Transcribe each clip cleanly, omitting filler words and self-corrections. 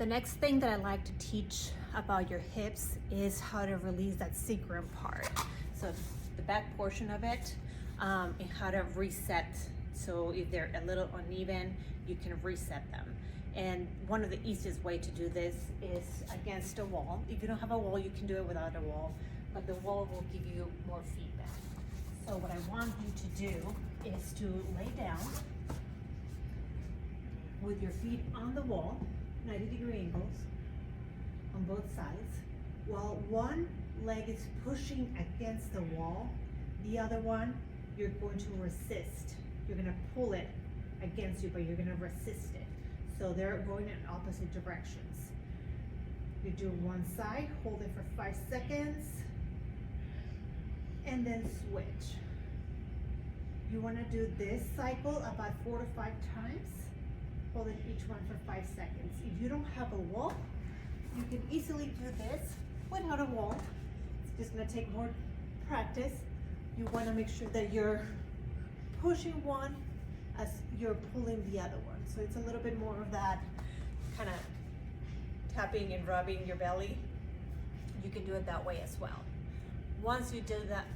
The next thing that I like to teach about your hips is how to release that sacrum part. So the back portion of it, and how to reset. So if they're a little uneven, you can reset them. And one of the easiest way to do this is against a wall. If you don't have a wall, you can do it without a wall, but the wall will give you more feedback. So what I want you to do is to lay down with your feet on the wall, 90-degree angles on both sides, while one leg is pushing against the wall, the other one, you're going to resist. You're gonna pull it against you, but you're gonna resist it. So they're going in opposite directions. You do one side, hold it for 5 seconds, and then switch. You wanna do this cycle about 4 to 5 times, holding each one for 5 seconds. If you don't have a wall, you can easily do this without a wall. It's just gonna take more practice. You wanna make sure that you're pushing one as you're pulling the other one. So it's a little bit more of that kind of tapping and rubbing your belly. You can do it that way as well. Once you do that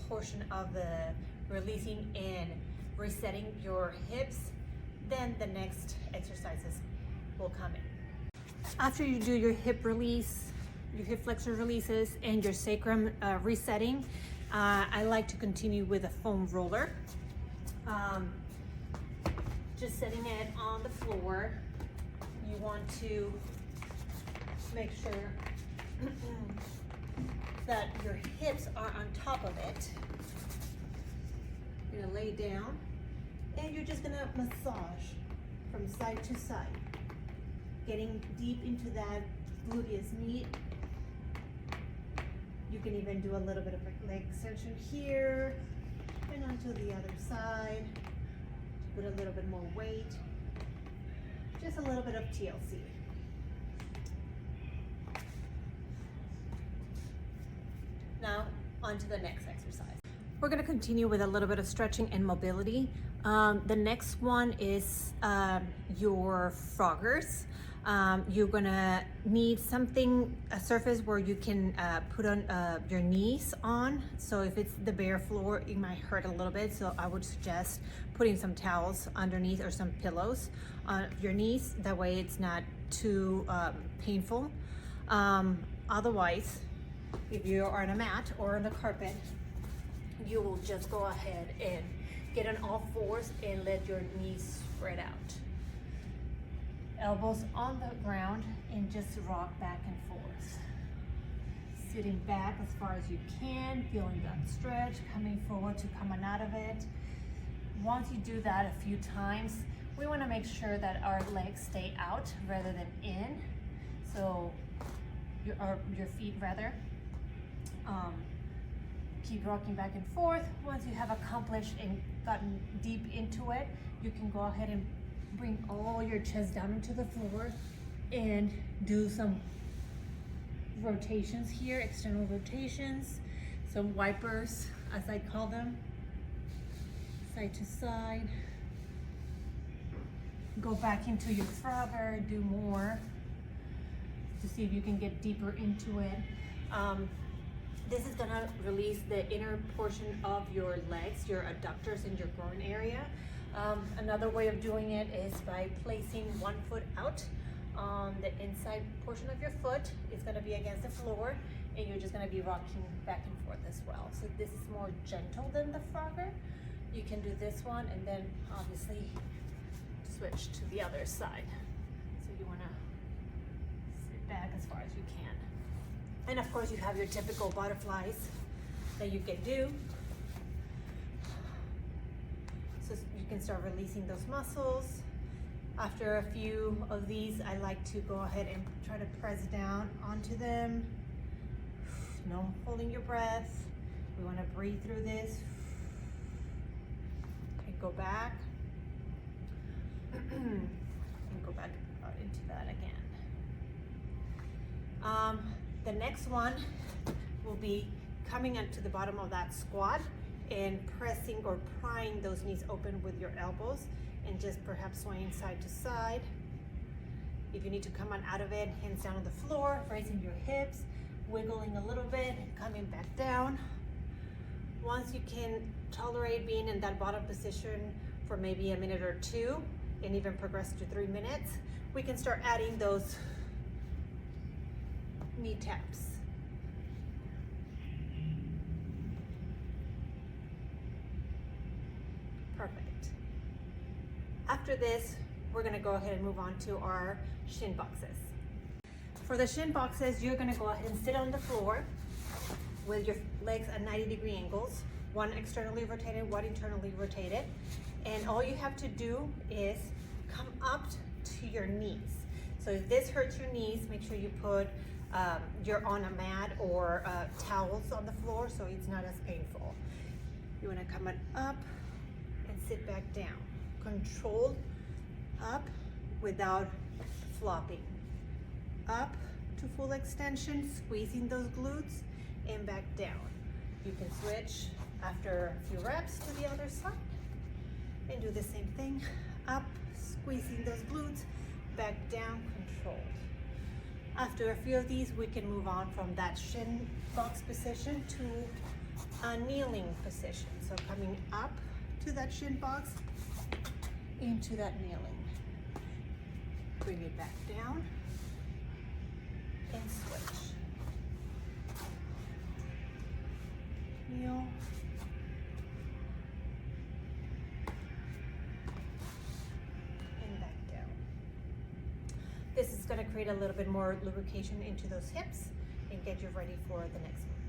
portion of the releasing and resetting your hips, then the next exercises will come in. After you do your hip release, your hip flexor releases, and your sacrum resetting, I like to continue with a foam roller. Just setting it on the floor. You want to make sure that your hips are on top of it. You're gonna lay down and you're just gonna massage from side to side, getting deep into that gluteus meat. You can even do a little bit of a leg extension here and onto the other side. Put a little bit more weight, just a little bit of TLC. Now, on to the next exercise. We're gonna continue with a little bit of stretching and mobility. The next one is your froggers. You're gonna need something, a surface where you can put on your knees on. So if it's the bare floor, it might hurt a little bit. So I would suggest putting some towels underneath or some pillows on your knees. That way it's not too painful. Otherwise, if you are on a mat or on the carpet, you will just go ahead and get on all fours and let your knees spread out. Elbows on the ground and just rock back and forth. Sitting back as far as you can, feeling that stretch, coming forward to coming out of it. Once you do that a few times, we want to make sure that our legs stay out rather than in. So your feet rather. Keep rocking back and forth. Once you have accomplished and gotten deep into it, you can go ahead and bring all your chest down into the floor and do some rotations here, external rotations, some wipers, as I call them, side to side. Go back into your frogger, do more to see if you can get deeper into it. This is gonna release the inner portion of your legs, your adductors and your groin area. Another way of doing it is by placing one foot out on the inside portion of your foot. It's gonna be against the floor and you're just gonna be rocking back and forth as well. So this is more gentle than the frogger. You can do this one and then obviously switch to the other side. So you wanna sit back as far as you can. And of course you have your typical butterflies that you can do. So you can start releasing those muscles. After a few of these, I like to go ahead and try to press down onto them. No holding your breath. We want to breathe through this. And go back. And go back out into that again. The next one will be coming up to the bottom of that squat and pressing or prying those knees open with your elbows and just perhaps swaying side to side. If If you need to come on out of it, hands down on the floor, raising your hips, wiggling a little bit, coming back down. Once you can tolerate being in that bottom position for maybe a minute or two, and even progress to 3 minutes, we can start adding those knee taps. Perfect. After this, we're gonna go ahead and move on to our shin boxes. For the shin boxes, you're gonna go ahead and sit on the floor with your legs at 90-degree angles, one externally rotated, one internally rotated. And all you have to do is come up to your knees. So if this hurts your knees, make sure you put, you're on a mat or towels on the floor so it's not as painful. You wanna come on up and sit back down. Controlled up without flopping. Up to full extension, squeezing those glutes, and back down. You can switch after a few reps to the other side and do the same thing. Up, squeezing those glutes, back down, controlled. After a few of these, we can move on from that shin box position to a kneeling position. So coming up to that shin box, into that kneeling. Bring it back down and switch. Kneel. And back down. This is going to create a little bit more lubrication into those hips and get you ready for the next one.